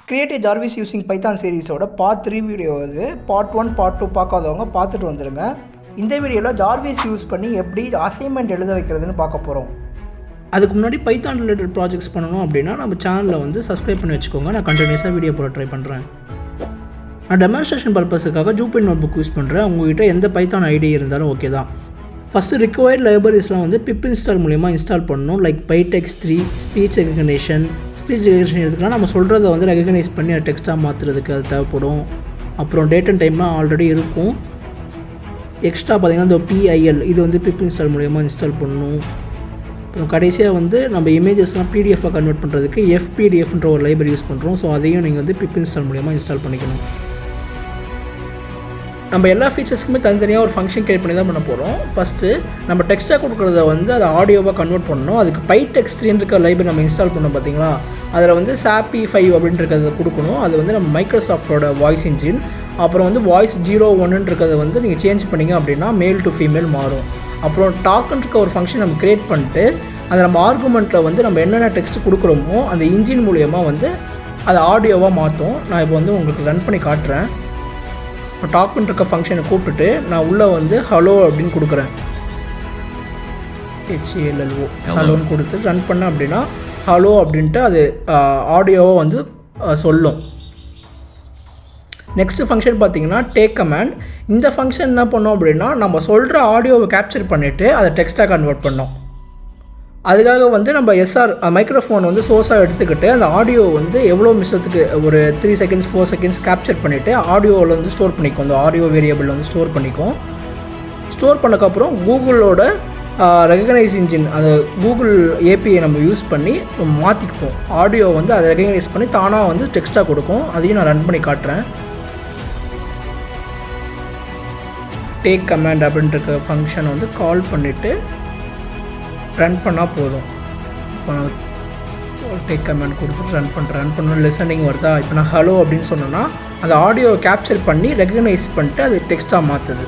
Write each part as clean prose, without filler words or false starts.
Create a Jarvis using Python சீரிஸோட part-3 video இது. part-1 part-2 பார்க்காதவங்க பார்த்துட்டு வந்துடுங்க. இந்த வீடியோவில் ஜார்விஸ் யூஸ் பண்ணி எப்படி அசைன்மெண்ட் எழுத வைக்கிறதுன்னு பார்க்க போகிறோம். அதுக்கு முன்னாடி பைத்தான் ரிலேட்டட் ப்ராஜெக்ட்ஸ் பண்ணணும் அப்படின்னா நம்ம சேனலில் வந்து சப்ஸ்கிரைப் பண்ணி வச்சுக்கோங்க. நான் கண்டினியூஸாக வீடியோ போட ட்ரை பண்ணுறேன். நான் டெமான்ஸ்ட்ரேஷன் பர்பஸுக்காக ஜூபின் நோட் புக் யூஸ் பண்ணுறேன். உங்கள்கிட்ட எந்த பைத்தான் ஐடி இருந்தாலும் ஓகே தான். ஃபஸ்ட்டு ரிக்வயர்ட் லைப்ரரிஸ்லாம் வந்து பிப் இன்ஸ்டால் மூலிமா இன்ஸ்டால் பண்ணணும். லைக் part-3 ஸ்பீச் ரெகக்னேஷன் எடுத்துக்கலாம். நம்ம சொல்கிறத வந்து ரெகக்னைஸ் பண்ணி அதை டெக்ஸ்ட்டாக மாற்றுறதுக்கு அது தேவைப்படும். அப்புறம் டேட் அண்ட் டைம்லாம் ஆல்ரெடி இருக்கும். எக்ஸ்ட்ரா பார்த்திங்கன்னா இந்த PIL இது வந்து பிப் இன்ஸ்டால் மூலிமா இன்ஸ்டால் பண்ணணும். அப்புறம் கடைசியாக வந்து நம்ம இமேஜஸ்லாம் PDF-ஆக கன்வெர்ட் பண்ணுறதுக்கு FPDFன்ற ஒரு லைப்ரரி யூஸ் பண்ணுறோம். ஸோ அதையும் நீங்கள் வந்து பிப் இன்ஸ்டால் மூலிமா இன்ஸ்டால் பண்ணிக்கணும். நம்ம எல்லா ஃபீச்சர்ஸ்க்குமே தனித்தனியாக ஒரு ஃபங்க்ஷன் கிரியேட் பண்ணி தான் பண்ண போகிறோம். ஃபஸ்ட்டு நம்ம டெக்ஸ்ட்டாக கொடுக்குறத வந்து அதை ஆடியோவாக கன்வெர்ட் பண்ணணும். அதுக்கு pytext3 இருக்க லைப்ரரி நம்ம இன்ஸ்டால் பண்ணோம் பார்த்தீங்களா, அதில் வந்து SAPI5 அப்படின்றத கொடுக்கணும். அது வந்து நம்ம மைக்ரோசாஃப்டோட வாய்ஸ் இன்ஜின். அப்புறம் வந்து வாய்ஸ் 01ன்றதை வந்து நீங்கள் சேஞ்ச் பண்ணிங்க அப்படின்னா மேல் டு ஃபீமேல் மாறும். அப்புறம் டாக்குன்ற ஒரு ஃபங்க்ஷன் நம்ம க்ரியேட் பண்ணிட்டு அதை நம்ம ஆர்குமெண்ட்டில் வந்து நம்ம என்னென்ன டெக்ஸ்ட் கொடுக்குறோமோ அந்த இன்ஜின் மூலயமா வந்து அதை ஆடியோவாக மாற்றும். நான் இப்போ வந்து உங்களுக்கு ரன் பண்ணி காட்டுறேன். இப்போ டாக்குன்னு இருக்க ஃபங்க்ஷனை கூப்பிட்டுட்டு நான் உள்ளே வந்து ஹலோ அப்படின்னு கொடுக்குறேன். HALLO ஹலோன்னு கொடுத்து ரன் பண்ணேன் அப்படின்னா ஹலோ அப்படின்ட்டு அது ஆடியோவாக வந்து சொல்லும். நெக்ஸ்ட்டு ஃபங்க்ஷன் பார்த்திங்கன்னா டேக் கமாண்ட். இந்த ஃபங்க்ஷன் என்ன பண்ணோம் அப்படின்னா நம்ம சொல்கிற ஆடியோவை கேப்சர் பண்ணிவிட்டு அதை டெக்ஸ்ட்டாக கன்வெர்ட் பண்ணோம். அதுக்காக வந்து நம்ம மைக்ரோஃபோன் வந்து சோர்ஸாக எடுத்துக்கிட்டு அந்த ஆடியோ வந்து எவ்வளோ நிமிஷத்துக்கு ஒரு 3 செகண்ட்ஸ் 4 செகண்ட்ஸ் கேப்சர் பண்ணிவிட்டு ஆடியோவில் வந்து ஸ்டோர் பண்ணிக்கும். அந்த ஆடியோ வேரியபிள் வந்து ஸ்டோர் பண்ணிக்கும். ஸ்டோர் பண்ணக்கப்புறம் கூகுளோட ரெகக்னைஸ் இன்ஜின் அந்த கூகுள் API நம்ம யூஸ் பண்ணி மாற்றிக்குப்போம். ஆடியோ வந்து அதை ரெகக்னைஸ் பண்ணி தானாக வந்து டெக்ஸ்ட்டாக கொடுக்கும். அதையும் நான் ரன் பண்ணி காட்டுறேன். டேக் கமாண்ட் அப்படின்ற ஃபங்க்ஷன் வந்து கால் பண்ணிவிட்டு ரன் பண்ணால் போதும். இப்போ நான் டேக் கமாண்ட் கொடுத்துட்டு ரன் பண்ண லிசனிங் வருதா. இப்போ நான் ஹலோ அப்படின்னு சொன்னேன்னா அந்த ஆடியோவை கேப்சர் பண்ணி ரெகக்னைஸ் பண்ணிட்டு அது டெக்ஸ்ட்டாக மாற்றுது.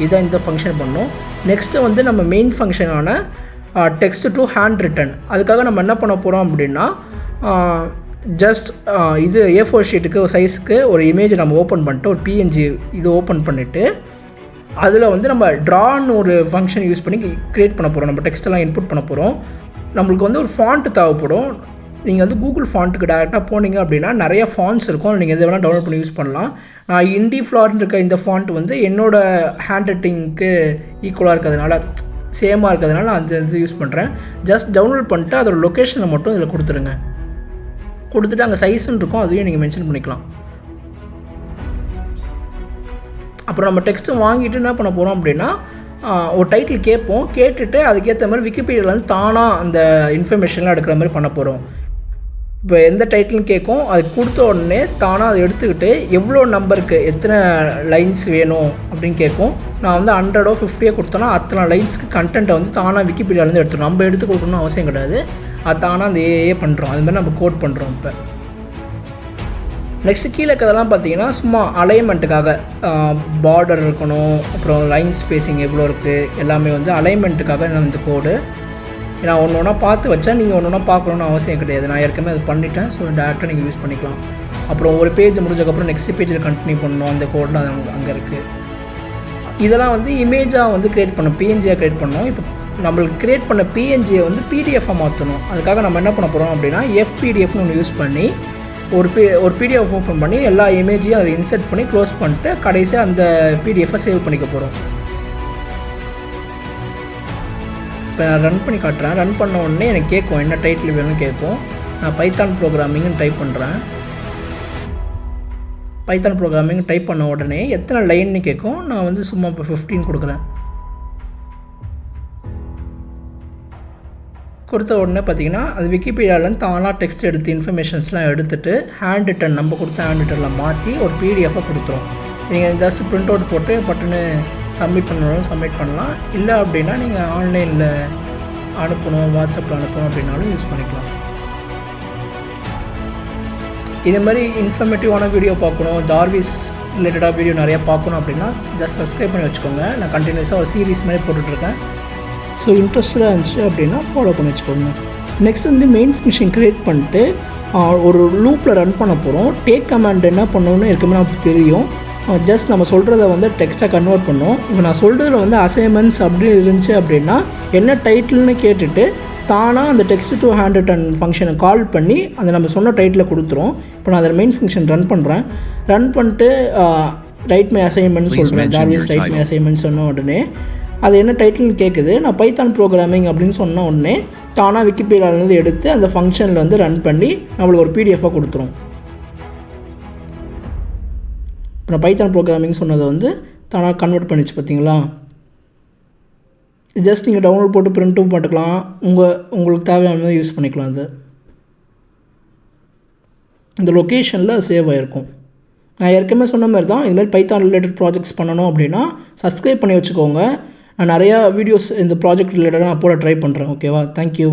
இதான் இந்த ஃபங்க்ஷன் பண்ணோம். நெக்ஸ்ட்டு வந்து நம்ம மெயின் ஃபங்க்ஷனான டெக்ஸ்ட் டு ஹேண்ட் ரிட்டன். அதுக்காக நம்ம என்ன பண்ண போகிறோம் அப்படின்னா ஜஸ்ட் இது A4 ஷீட்டுக்கு ஒரு சைஸுக்கு ஒரு இமேஜை நம்ம ஓப்பன் பண்ணிட்டு ஒரு PNG இது ஓப்பன் பண்ணிவிட்டு அதில் வந்து நம்ம ட்ரான்னு ஒரு ஃபங்க்ஷன் யூஸ் பண்ணி க்ரியேட் பண்ண போகிறோம். நம்ம டெக்ஸ்ட்டெல்லாம் இன்புட் பண்ண போகிறோம். நம்மளுக்கு வந்து ஒரு ஃபாண்ட்டு தேவைப்படும். நீங்கள் வந்து கூகுள் ஃபாண்ட்டுக்கு டேரெக்டாக போனீங்க அப்படின்னா நிறைய ஃபாண்ட்ஸ் இருக்கும். நீங்கள் எது வேணால் டவுன்லோட் பண்ணி யூஸ் பண்ணலாம். நான் IndieFlowerன்னு இருக்க இந்த ஃபாண்ட் வந்து என்னோடய ஹேண்ட் ரைட்டிங்க்கு ஈக்குவலாக இருக்கிறதுனால சேமாக இருக்கிறதுனால நான் அந்த இது யூஸ் பண்ணுறேன். ஜஸ்ட் டவுன்லோட் பண்ணிட்டு அதோட லொக்கேஷனை மட்டும் இதில் கொடுத்துருங்க. கொடுத்துட்டு அங்கே சைஸ்ன்னு இருக்கும், அதையும் நீங்கள் மென்ஷன் பண்ணிக்கலாம். அப்புறம் நம்ம டெக்ஸ்ட்டு வாங்கிட்டு என்ன பண்ண போகிறோம் அப்படின்னா ஒரு டைட்டில் கேட்போம். கேட்டுட்டு அதுக்கேற்ற மாதிரி விக்கிபீடியாவில் வந்து தானாக அந்த இன்ஃபர்மேஷன்லாம் எடுக்கிற மாதிரி பண்ண போகிறோம். இப்போ எந்த டைட்டில்னு கேட்கும், அது கொடுத்த உடனே தானாக அதை எடுத்துக்கிட்டு எவ்வளோ நம்பருக்கு எத்தனை லைன்ஸ் வேணும் அப்படின்னு கேட்கும். நான் வந்து 100 50 கொடுத்தோன்னா அத்தனை லைன்ஸ்க்கு கண்டென்ட்டை வந்து தானாக விக்கிபீடியாவிலேருந்து எடுத்துடும். நம்ம எடுத்து கொடுக்கணும்னு அவசியம் கிடையாது. அது தானாக அந்த ஏஏ பண்ணுறோம். அது மாதிரி நம்ம கோட் பண்ணுறோம். இப்போ நெக்ஸ்ட்டு கீழே இருக்கிறதெல்லாம் பார்த்தீங்கன்னா சும்மா அலைன்மெண்ட்டுக்காக பார்டர் இருக்கணும், அப்புறம் லைன் ஸ்பேஸிங் எவ்வளோ இருக்குது எல்லாமே வந்து அலைன்மெண்ட்டுக்காக நான் இந்த கோடு நான் ஒன்று ஒன்றா பார்த்து வச்சேன். நீங்கள் ஒன்று ஒன்றா பார்க்கணுன்னு அவசியம் கிடையாது. நான் ஏற்கனவே அது பண்ணிட்டேன். ஸோ டேரெக்டாக நீங்கள் யூஸ் பண்ணிக்கலாம். அப்புறம் ஒரு பேஜ் முடிஞ்சதுக்கப்புறம் நெக்ஸ்ட் பேஜில் கண்டினியூ பண்ணணும். அந்த கோடில் அது அங்கே இருக்குது. இதெல்லாம் வந்து இமேஜாக வந்து க்ரியேட் பண்ணணும், PNG-யாக க்ரியேட் பண்ணணும். இப்போ நம்மளுக்கு க்ரியேட் பண்ண PNG-யை வந்து PDF-ஆக மாற்றணும். அதுக்காக நம்ம என்ன பண்ண போகிறோம் அப்படின்னா FPDFன்னு ஒன்று யூஸ் பண்ணி ஒரு PDF ஓப்பன் பண்ணி எல்லா இமேஜையும் அதில் இன்சர்ட் பண்ணி க்ளோஸ் பண்ணிட்டு கடைசியாக அந்த PDF-ஐ சேவ் பண்ணிக்க போகிறோம். இப்போ நான் ரன் பண்ணி காட்டுறேன். ரன் பண்ண உடனே எனக்கு கேட்கும் என்ன டைட்டில் வேணும்னு கேட்கும். நான் பைத்தான் ப்ரோக்ராமிங்னு டைப் பண்ணுறேன். பைத்தான் ப்ரோக்ராமிங் டைப் பண்ண உடனே எத்தனை லைன்னு கேட்கும். நான் வந்து சும்மா இப்போ 15 கொடுக்குறேன். கொடுத்த உடனே பார்த்திங்கன்னா அது விக்கிபீடியாவிலேருந்து தானாக டெக்ஸ்ட் எடுத்து இன்ஃபர்மேஷன்ஸ்லாம் எடுத்துகிட்டு ஹேண்ட் ரிட்டன் நம்ம கொடுத்த ஹேண்ட் ரிட்டனில் மாற்றி ஒரு PDF-ஆக கொடுத்துரும். நீங்கள் ஜஸ்ட் பிரிண்ட் அவுட் போட்டு பட்டுன்னு சப்மிட் பண்ணணும் சப்மிட் பண்ணலாம். இல்லை அப்படின்னா நீங்கள் ஆன்லைனில் அனுப்பணும், வாட்ஸ்அப்பில் அனுப்பணும் அப்படின்னாலும் யூஸ் பண்ணிக்கலாம். இதே மாதிரி இன்ஃபர்மேட்டிவான வீடியோ பார்க்கணும், ஜார்விஸ் ரிலேட்டடாக வீடியோ நிறையா பார்க்கணும் அப்படின்னா ஜஸ்ட் சப்ஸ்கிரைப் பண்ணி வச்சுக்கோங்க. நான் கண்டினியூஸாக ஒரு சீரீஸ் மாதிரி போட்டுட்ருக்கேன். ஸோ இன்ட்ரெஸ்டடாக இருந்துச்சு அப்படின்னா ஃபாலோ பண்ணி வச்சுக்கோங்க. நெக்ஸ்ட் வந்து மெயின் ஃபங்க்ஷன் க்ரியேட் பண்ணிட்டு ஒரு லூப்பில் ரன் பண்ண போகிறோம். டேக் கமாண்ட் என்ன பண்ணணும்னு ஏற்கனவே நமக்கு தெரியும். ஜஸ்ட் நம்ம சொல்கிறத வந்து டெக்ஸ்ட்டாக கன்வெர்ட் பண்ணோம். இப்போ நான் சொல்கிறதுல வந்து அசைன்மெண்ட்ஸ் அப்படி இருந்துச்சு அப்படின்னா என்ன டைட்டில்னு கேட்டுட்டு தானாக அந்த டெக்ஸ்ட் டு ஹேண்ட் ரிட்டன் ஃபங்க்ஷனை கால் பண்ணி அந்த நம்ம சொன்ன டைட்டில் கொடுத்துரும். இப்போ நான் அதில் மெயின் ஃபங்க்ஷன் ரன் பண்ணுறேன். ரன் பண்ணிட்டு ரைட் மை அசைன்மெண்ட் சொல்கிறேன். ஜார்விஸ் ரைட் மை அசைன்மெண்ட் சொன்ன உடனே அது என்ன டைட்டில்னு கேட்குது. நான் பைத்தான் ப்ரோக்ராமிங் அப்படின்னு சொன்ன உடனே தானாக விக்கிபீடியாவிலேருந்து எடுத்து அந்த ஃபங்க்ஷனில் வந்து ரன் பண்ணி நம்மளுக்கு ஒரு பிடிஎஃபாக கொடுத்துரும். இப்போ நான் பைத்தான் ப்ரோக்ராமிங் சொன்னதை வந்து தானாக கன்வெர்ட் பண்ணிச்சு பார்த்தீங்களா. ஜஸ்ட் நீங்கள் டவுன்லோட் போட்டு பிரிண்ட்டும் போட்டுக்கலாம். உங்களுக்கு தேவையானதை யூஸ் பண்ணிக்கலாம். அது இந்த லொக்கேஷனில் சேவ் ஆகிருக்கும். நான் ஏற்கனவே சொன்ன மாதிரி தான் இதுமாதிரி பைத்தான் ரிலேட்டட் ப்ராஜெக்ட்ஸ் பண்ணணும் அப்படின்னா சப்ஸ்கிரைப் பண்ணி வச்சுக்கோங்க. நான் நிறையா வீடியோஸ் இந்த ப்ராஜெக்ட் ரிலேட்டடாக நான் போட ட்ரை பண்ணுறேன். ஓகேவா? தேங்க்யூ.